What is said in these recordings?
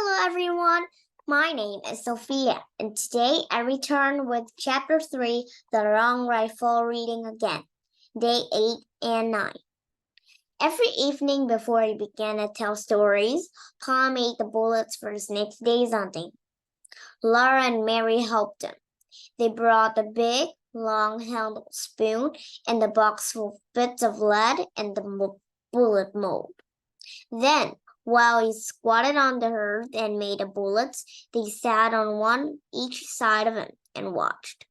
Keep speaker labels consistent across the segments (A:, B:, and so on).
A: Hello everyone, my name is Sophia, and today I return with Chapter 3, The Wrong Rifle, reading again, Day 8 and 9. Every evening before he began to tell stories, Pa made the bullets for his next day's hunting. Laura and Mary helped him. They brought the big, long-handled spoon and the box full of bits of lead and the bullet mold. Then, while he squatted on the hearth and made the bullets, they sat on one each side of him and watched.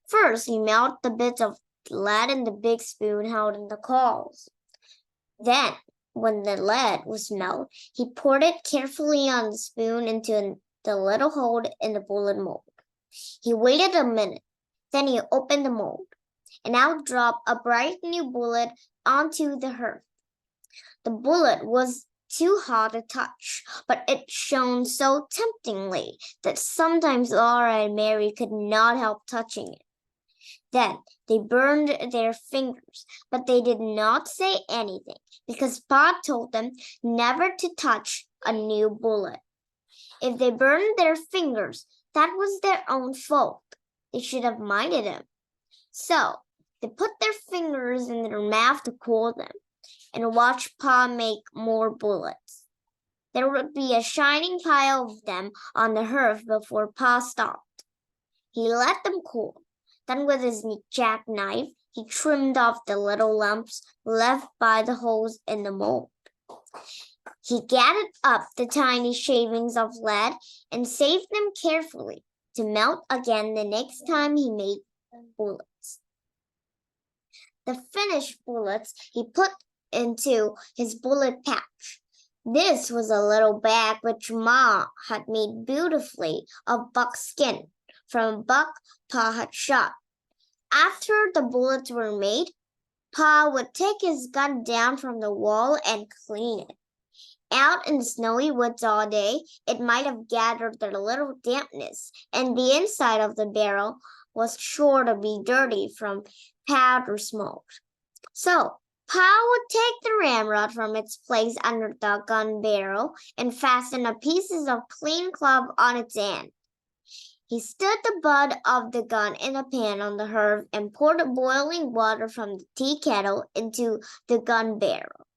A: First, he melted the bits of lead in the big spoon held in the coals. Then, when the lead was melted, he poured it carefully on the spoon into the little hole in the bullet mold. He waited a minute. Then he opened the mold, and out dropped a bright new bullet onto the hearth. The bullet was too hot to touch, but it shone so temptingly that sometimes Laura and Mary could not help touching it. Then they burned their fingers, but they did not say anything because Pa told them never to touch a new bullet. If they burned their fingers, that was their own fault. They should have minded him. So they put their fingers in their mouth to cool them and watch Pa make more bullets. There would be a shining pile of them on the hearth before Pa stopped. He let them cool. Then with his jackknife, he trimmed off the little lumps left by the holes in the mold. He gathered up the tiny shavings of lead and saved them carefully to melt again the next time he made bullets. The finished bullets he put into his bullet pouch. This was a little bag which Ma had made beautifully of buckskin from a buck Pa had shot. After the bullets were made, Pa would take his gun down from the wall and clean it. Out in the snowy woods all day, it might have gathered a little dampness, and the inside of the barrel was sure to be dirty from powder smoke. So Pa would take the ramrod from its place under the gun barrel and fasten a piece of clean cloth on its end. He stood the butt of the gun in a pan on the hearth and poured boiling water from the tea kettle into the gun barrel.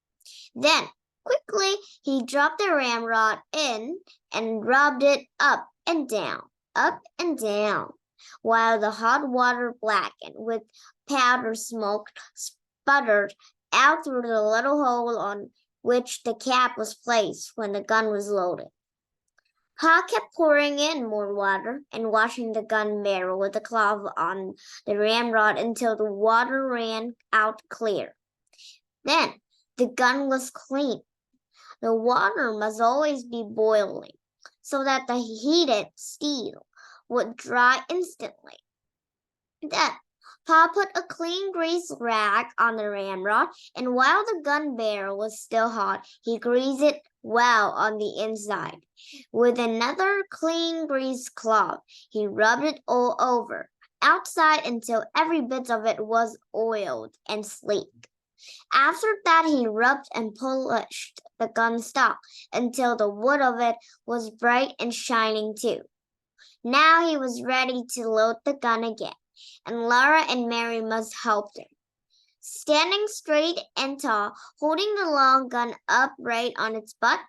A: Then, quickly, he dropped the ramrod in and rubbed it up and down, while the hot water blackened with powder smoke sputtered out through the little hole on which the cap was placed when the gun was loaded. Pa kept pouring in more water and washing the gun barrel with the cloth on the ramrod until the water ran out clear. Then the gun was clean. The water must always be boiling so that the heated steel would dry instantly. Then Pa put a clean greased rag on the ramrod, and while the gun barrel was still hot, he greased it well on the inside. With another clean greased cloth, he rubbed it all over, outside until every bit of it was oiled and sleek. After that, he rubbed and polished the gun stock until the wood of it was bright and shining too. Now he was ready to load the gun again, and Laura and Mary must help him. Standing straight and tall, holding the long gun upright on its butt,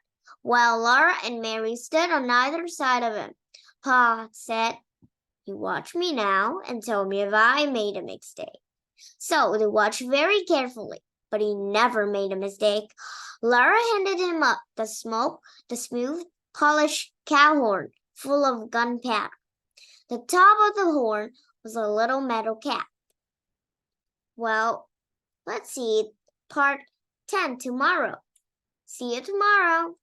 A: while Laura and Mary stood on either side of him, Pa said, "You watch me now and tell me if I made a mistake." So they watched very carefully, but he never made a mistake. Laura handed him up the smooth, polished cow horn full of gunpowder. The top of the horn was a little metal cap. Well, let's see part 10 tomorrow. See you tomorrow.